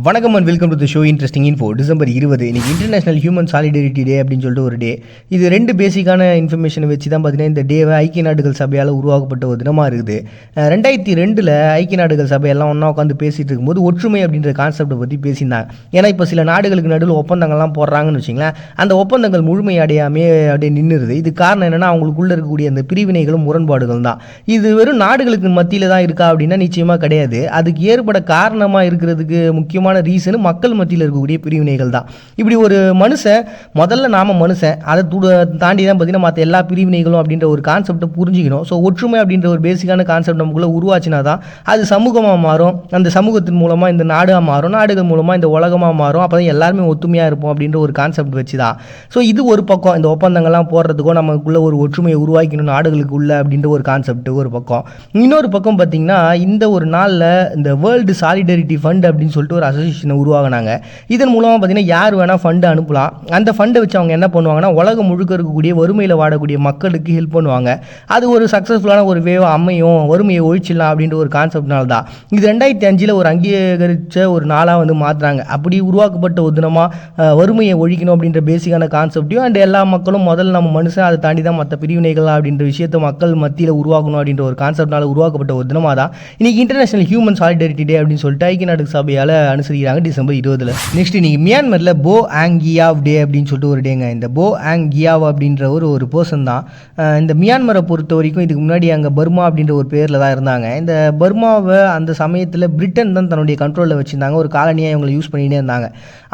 வணக்கம் and welcome to the show interesting info. December 20 இன்னைக்கு international human solidarity டே அப்படின்னு சொல்லிட்டு ஒரு டே. இது ரெண்டு பேசிக்கான இன்ஃபர்மேஷனை வச்சு தான் பார்த்தீங்கன்னா இந்த டேவை ஐக்கிய நாடுகள் சபையால் உருவாக்கப்பட்ட ஒரு தினமாக இருக்குது. 2002 ஐக்கிய நாடுகள் சபையெல்லாம் ஒன்றா உட்காந்து பேசிகிட்டு இருக்கும்போது ஒற்றுமை அப்படின்ற கான்செப்டை பற்றி பேசியிருந்தாங்க. ஏன்னா இப்போ சில நாடுகளுக்கு நடுவில் ஒப்பந்தங்கள்லாம் போடுறாங்கன்னு வச்சிங்களேன், அந்த ஒப்பந்தங்கள் முழுமை அடையாமே அப்படியே நின்றுருது. இது காரணம் என்னென்னா அவங்களுக்குள்ளே இருக்கக்கூடிய அந்த பிரிவினைகளும் முரண்பாடுகள் தான். இது வெறும் நாடுகளுக்கு மத்தியில் தான் இருக்கா அப்படின்னா நிச்சயமாக கிடையாது. அதுக்கு ஏற்பட காரணமாக இருக்கிறதுக்கு முக்கியமாக ரீசன் மக்கள் மத்தியில் இருக்கக்கூடிய பிரிவினைகள் தான். இப்படி ஒரு மனுஷன் முதல்ல நாம மனுஷன், அதை தாண்டி தான் பார்த்தீங்கன்னா மற்ற எல்லா பிரிவினைகளும் அப்படின்ற ஒரு கான்செப்டை புரிஞ்சுக்கணும். ஸோ ஒற்றுமை அப்படின்ற ஒரு பேசிக்கான கான்செப்ட் நமக்குள்ள உருவாச்சுனா தான் அது சமூகமாக மாறும். அந்த சமூகத்தின் மூலமாக இந்த நாடாக மாறும், நாடுகள் மூலமாக இந்த உலகமாக மாறும். அப்போ தான் எல்லாருமே ஒத்துமையாக இருப்போம் அப்படின்ற ஒரு கான்செப்ட் வச்சு தான். ஸோ இது ஒரு பக்கம், இந்த ஒப்பந்தங்கள்லாம் போடுறதுக்கோ நமக்குள்ள ஒரு ஒற்றுமையை உருவாக்கணும் நாடுகளுக்கு உள்ள அப்படின்ற ஒரு கான்செப்ட் ஒரு பக்கம். இன்னொரு பக்கம் பார்த்தீங்கன்னா இந்த ஒரு நாளில் இந்த வேர்ல்டு சாலிடரிட்டி ஃபண்ட் அப்படின்னு சொல்லிட்டு ஒரு அசோசியேஷனை உருவாகினாங்க. இதன் மூலமாக பார்த்தீங்கன்னா யார் வேணால் ஃபண்டு அனுப்பலாம். அந்த ஃபண்டை வச்சு அவங்க என்ன பண்ணுவாங்கன்னா உலகம் முழுக்க இருக்கக்கூடிய வறுமையில் வாடக்கூடிய மக்களுக்கு ஹெல்ப் பண்ணுவாங்க. அது ஒரு சக்ஸஸ்ஃபுல்லான ஒரு வேவா அமையும், வறுமையை ஒழிச்சிடலாம் அப்படின்ற ஒரு கான்செப்ட்னால தான் இது 2005 ஒரு அங்கீகரித்த ஒரு நாளாக வந்து மாற்றுறாங்க. அப்படி உருவாக்கப்பட்ட ஒரு தினமாக வறுமையை ஒழிக்கணும் அப்படின்ற பேசிக்கான கான்செப்டையும் அண்ட் எல்லா மக்களும் முதல்ல நம்ம மனுஷன், அதை தாண்டி தான் மற்ற பிரிவினைகள் அப்படின்ற விஷயத்தை மக்கள் மத்தியில் உருவாக்கணும் அப்படின்ற ஒரு கான்செப்ட்னால உருவாக்கப்பட்ட ஒரு தினமாக தான் இன்னைக்கு இன்டர்நேஷனல் ஹியூமன் சாலிடரிட்டி டே அப்படின்னு சொல்லிட்டு ஐக்கிய நாடு சபையால் அனுசரிக்கிறாங்க டிசம்பர் 20. நெக்ஸ்ட் இன்னைக்கு மியான்மரில் போ ஆங் கியாவ் டே அப்படின்னு சொல்லிட்டு ஒரு டேங்க. இந்த போ ஆங் கியாவ் அப்படின்ற ஒரு பர்சன் தான். இந்த மியான்மரை பொறுத்த வரைக்கும் இதுக்கு முன்னாடி அங்கே பர்மா அப்படின்ற ஒரு பேரில் தான் இருந்தாங்க. இந்த பர்மாவை அந்த சமயத்தில் பிரிட்டன் தான் தன்னுடைய கண்ட்ரோலில் வச்சுருந்தாங்க, ஒரு காலனியாக இவங்களை யூஸ் பண்ணிகிட்டே இருந்தாங்க.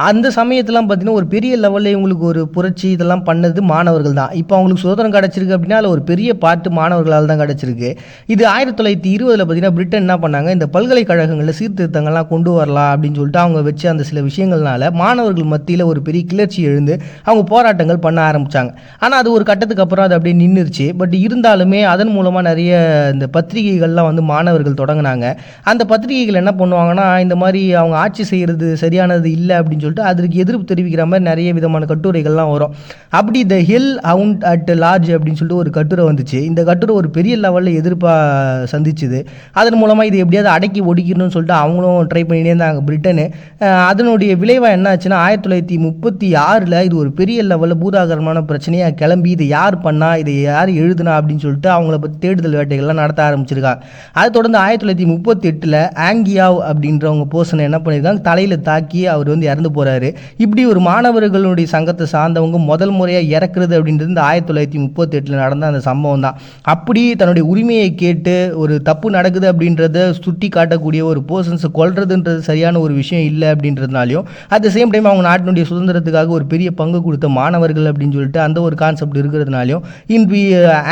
அந்த சமயத்துலாம் பார்த்தீங்கன்னா ஒரு பெரிய லெவலில் இவங்களுக்கு ஒரு புரட்சி இதெல்லாம் பண்ணது மாணவர்கள் தான். இப்போ அவங்களுக்கு சுதந்திரம் கிடச்சிருக்கு அப்படின்னா அதில் ஒரு பெரிய பாட்டு மாணவர்களால் தான் கிடச்சிருக்கு. இது 1920 பார்த்தீங்கன்னா பிரிட்டன் என்ன பண்ணாங்க, இந்த பல்கலைக்கழகங்களில் சீர்திருத்தங்கள்லாம் கொண்டு வரலாம் அப்படின்னு சொல்லிட்டு அவங்க வச்சு அந்த சில விஷயங்கள்னால மாணவர்கள் மத்தியில் ஒரு பெரிய கிளர்ச்சி எழுந்து அவங்க போராட்டங்கள் பண்ண ஆரம்பித்தாங்க. ஆனால் அது ஒரு கட்டத்துக்கு அப்புறம் அது அப்படியே நின்றுச்சு. பட் இருந்தாலுமே அதன் மூலமாக நிறைய இந்த பத்திரிகைகள்லாம் வந்து மாணவர்கள் தொடங்கினாங்க. அந்த பத்திரிகைகள் என்ன பண்ணுவாங்கன்னா இந்த மாதிரி அவங்க ஆட்சி செய்கிறது சரியானது இல்லை அப்படின்னு சொல்லிட்டு அதற்கு எதிர்ப்பு தெரிவிக்கிற மாதிரி நிறைய விதமான கட்டுரைகள்லாம் வரும். அப்படி the hill hound at large அப்படின்னு சொல்லிட்டு ஒரு கட்டுரை வந்துச்சு. இந்த கட்டுரை ஒரு பெரிய லெவலில் எதிர்ப்பாக சந்திச்சுது. அதன் மூலமாக இது எப்படியாவது அடக்கி ஒடிக்கணும்னு சொல்லிட்டு அவங்களும் ட்ரை பண்ணிட்டே இருந்தாங்க பிரிட்டனு. அதனுடைய விளைவாக என்ன ஆச்சுன்னா 1936 இது ஒரு பெரிய லெவலில் பூதாகரமான பிரச்சனையாக கிளம்பி இதை யார் பண்ணா, இதை யார் எழுதுனா அப்படின்னு சொல்லிட்டு அவங்கள பற்றி தேடுதல் வேட்டைகள்லாம் நடத்த ஆரம்பிச்சிருக்காங்க. அதை தொடர்ந்து 1938 ஆங்கியாவ் அப்படின்றவங்க பர்சனை என்ன பண்ணியிருக்காங்க, தலையில் தாக்கி அவர் வந்து இறந்து போகிறாரு. இப்படி ஒரு மாணவர்களுடைய சங்கத்தை சார்ந்தவங்க முதல் முறையாக இறக்குறது அப்படின்றது இந்த 1938 நடந்த அந்த சம்பவம் தான். அப்படி தன்னுடைய உரிமையை கேட்டு ஒரு தப்பு நடக்குது அப்படின்றத சுட்டி காட்டக்கூடிய ஒரு பர்சன்ஸை கொல்றதுன்றது சரியான ஒரு விஷயம் இல்லை அப்படின்றதுனாலையும் அட் த சேம் டைம் அவங்க நாட்டினுடைய சுதந்திரத்துக்காக ஒரு பெரிய பங்கு கொடுத்த மாணவர்கள் அப்படின்னு சொல்லிட்டு அந்த ஒரு கான்செப்ட் இருக்கிறதுனாலையும் இன்பி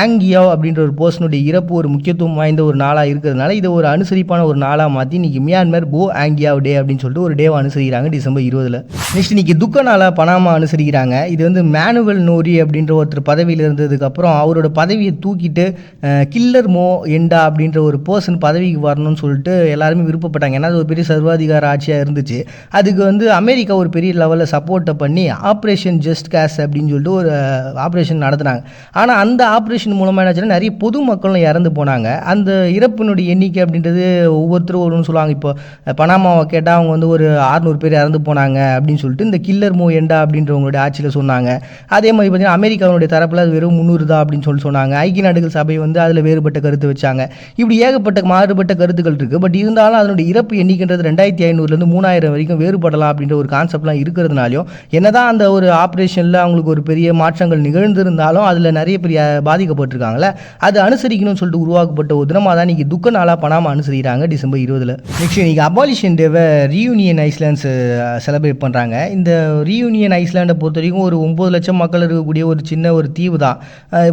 ஆங்கியாவ் அப்படின்ற ஒரு பர்சனுடைய இறப்பு ஒரு முக்கியத்துவம் வாய்ந்த ஒரு நாளாக இருக்கிறதுனால இதை ஒரு அனுசரிப்பான ஒரு நாளாக மாற்றி இன்னைக்கு மியான்மர் போ ஆங்கியாவ் டே அப்படின்னு சொல்லிட்டு ஒரு டேவை அனுசரிக்கிறாங்க டிசம்பர் 20. நெக்ஸ்ட் இன்னைக்கு துக்க நாளாக பனாமா அனுசரிக்கிறாங்க. இது வந்து மேனுவல் நோரி அப்படின்ற ஒருத்தர் பதவியில் இருந்ததுக்கப்புறம் அவரோட பதவியை தூக்கிட்டு கில்லர் மோ எண்டா அப்படின்ற ஒரு பர்சன் பதவிக்கு வரணும்னு சொல்லிட்டு எல்லாருமே விருப்பப்பட்டாங்க. ஏன்னா அது ஒரு பெரிய சர்வாதிகார ஆட்சியாக இருந்துச்சு. அதுக்கு வந்து அமெரிக்கா ஒரு பெரிய லெவலில் சப்போர்ட்டை பண்ணி ஆப்ரேஷன் ஜஸ்ட் கேஸ் அப்படின்னு சொல்லிட்டு ஒரு ஆப்ரேஷன் நடத்துனாங்க. ஆனால் அந்த ஆப்ரேஷன் மூலமாக என்னாச்சுன்னா நிறைய பொதுமக்களும் இறந்து போனாங்க. அந்த இறப்பினுடைய எண்ணிக்கை அப்படின்றது ஒவ்வொருத்தரும் ஒருன்னு சொல்லுவாங்க. இப்போ பனாமாவை கேட்டால் அவங்க வந்து ஒரு 600 பேர் இறந்து போனாங்க அப்படின்னு சொல்லிட்டு இந்த கில்லர் மோ எண்டா அப்படின்றவங்களுடைய ஆட்சியில் சொன்னாங்க. அதே மாதிரி பார்த்தீங்கன்னா அமெரிக்காவுடைய தரப்பில் அது வெறும் 300 தான் அப்படின்னு சொல்லி சொன்னாங்க. ஐக்கிய நாடுகள் சபை வந்து அதில் வேறுபட்ட கருத்து வச்சாங்க. இப்படி ஏகப்பட்ட மாறுபட்ட கருத்துக்கள் இருக்குது. பட் இருந்தாலும் அதனுடைய இறப்பு எண்ணிக்கைன்றது 2500 3000 வரைக்கும் வேறுபடலாம் அப்படின்ற ஒரு கான்செப்ட்லாம் இருக்கிறதுனாலையும் என்னதான் அந்த ஒரு ஆப்ரேஷனில் அவங்களுக்கு ஒரு பெரிய மாற்றங்கள் நிகழ்ந்திருந்தாலும் அதில் நிறைய பெரிய பாதிக்கப்பட்டிருக்காங்களே, அது அனுசரிக்கணும்னு சொல்லிட்டு உருவாக்கப்பட்ட ஒரு தினமாக தான் இன்றைக்கி துக்க நாளாக பனாமா அனுசரிக்கிறாங்க டிசம்பர் 20. நெக்ஸ்ட் இன்றைக்கி அபாலிஷன் டேவை ரீயூனியன் ஐஸ்லாண்ட்ஸ் செலிப்ரேட் பண்ணுறாங்க. இந்த ரீயூனியன் ஐஸ்லாண்டை பொறுத்த வரைக்கும் ஒரு 9 லட்சம் மக்கள் இருக்கக்கூடிய ஒரு சின்ன ஒரு தீவு தான்.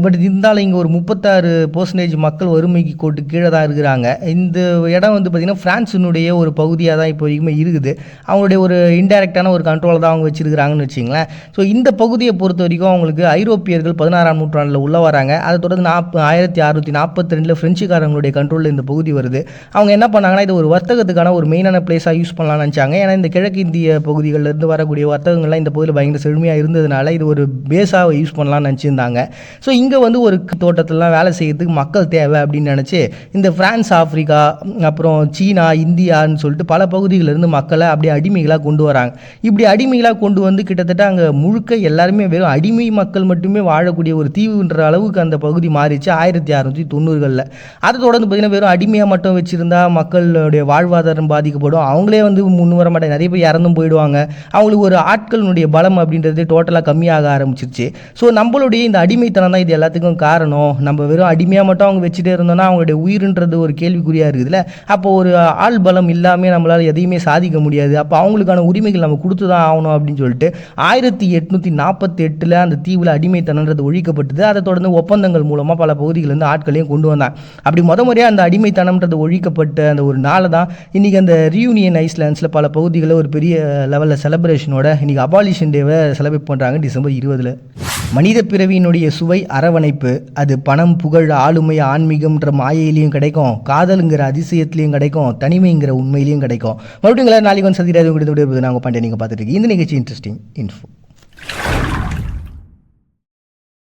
பட் இருந்தாலும் இங்கே ஒரு 36% மக்கள் வறுமைக்கு கோட்டு கீழே தான் இருக்கிறாங்க. இந்த இடம் வந்து பார்த்திங்கன்னா ஃப்ரான்ஸினுடைய ஒரு பகுதியாக தான் இப்போ வரைக்குமே இருக்குது. அவங்களுடைய ஒரு இன்டைரக்டான ஒரு கண்ட்ரோலை தான் அவங்க வச்சுருக்கிறாங்கன்னு வச்சிங்களேன். ஸோ இந்த பகுதியை பொறுத்த வரைக்கும் அவங்களுக்கு ஐரோப்பியர்கள் 16ஆம் நூற்றாண்டில் உள்ள வராங்க. அதை தொடர்ந்து 1642 ஃப்ரெஞ்சுக்காரங்களுடைய கண்ட்ரோலில் இந்த பகுதி வருது. அவங்க என்ன பண்ணாங்கன்னா இது ஒரு வர்த்தகத்துக்கான ஒரு மெயினான பிளேஸாக யூஸ் பண்ணலாம்னு நினச்சாங்க. ஏன்னா இந்த கிழக்கு இந்திய பகுதிகளிலிருந்து வரக்கூடிய வர்த்தகங்கள்லாம் இந்த பகுதியில் பயங்கர செழுமையாக இருந்ததுனால இது ஒரு பேஸாக யூஸ் பண்ணலாம்னு நினச்சிருந்தாங்க. ஸோ இங்கே வந்து ஒரு தோட்டத்திலலாம் வேலை செய்கிறதுக்கு மக்கள் தேவை அப்படின்னு நினச்சி இந்த ஃப்ரான்ஸ், ஆஃப்ரிக்கா, அப்புறம் சீனா, இந்தியான்னு சொல்லிட்டு பல பகுதிகளிலிருந்து வந்து மக்களை அப்படியே அடிமைகளாக கொண்டு வராங்க. இப்படி அடிமைகளாக கொண்டு வந்து கிட்டத்தட்ட அங்கே முழுக்க எல்லாருமே வெறும் அடிமை மக்கள் மட்டுமே வாழக்கூடிய ஒரு தீவுன்ற அளவுக்கு அந்த பகுதி மாறிச்சு 1690களில். அதை தொடர்ந்து பார்த்தீங்கன்னா வெறும் அடிமையாக மட்டும் வச்சுருந்தா மக்களுடைய வாழ்வாதாரம் பாதிக்கப்படும், அவங்களே வந்து முன் வர மாட்டாங்க, நிறைய பேர் இறந்தும் போயிடுவாங்க, அவங்களுக்கு ஒரு ஆட்களுடைய பலம் அப்படின்றது டோட்டலாக கம்மியாக ஆரம்பிச்சிருச்சு. ஸோ நம்மளுடைய இந்த அடிமைத்தனம் தான் இது எல்லாத்துக்கும் காரணம். நம்ம வெறும் அடிமையாக மட்டும் அவங்க வச்சுட்டே இருந்தோம்னா அவங்களுடைய உயிர்ன்றது ஒரு கேள்விக்குறியாக இருக்குதுல்ல. அப்போ ஒரு ஆள் பலம் இல்லாமல் நம்மளால் எதையுமே சாதிக்க முடியாது. அப்போ அவங்களுக்கான உரிமைகள் நம்ம கொடுத்து தான் ஆகணும் அப்படின்னு சொல்லிட்டு 1848 அந்த தீவில் அடிமைத்தனன்றது ஒழிக்கப்பட்டது. அதை தொடர்ந்து ஒப்பந்தங்கள் மூலமாக பல பகுதிகளிலிருந்து ஆட்களையும் கொண்டு வந்தாங்க. அப்படி முறையாக அந்த அடிமைத்தனம்ன்றது ஒழிக்கப்பட்ட அந்த ஒரு நாளை தான் இன்றைக்கி அந்த ரியூனியன் ஐஸ்லாண்ட்ஸில் பல பகுதிகளில் ஒரு பெரிய லெவலில் செலிப்ரேஷனோட இன்றைக்கி அபாலிஷன் டேவை செலிப்ரேட் பண்ணுறாங்க டிசம்பர் 20. மனித பிறவியினுடைய சுவை அரவணைப்பு, அது பணம், புகழ், ஆளுமை, ஆன்மீகம்ன்ற மாயையிலையும் கிடைக்கும், காதலுங்கிற அதிசயத்திலையும் கிடைக்கும், தனிமைங்கிற உண்மையிலையும் கிடைக்கும். மறுபடியும் நாளைக்கு வந்து சந்திராது உங்கள்கிட்ட நாங்கள் பண்ணிட்டு நீங்கள் பார்த்துட்டு இருக்கீங்க. இந்த நிகழ்ச்சி இன்ட்ரெஸ்டிங் இன்ஃபோ.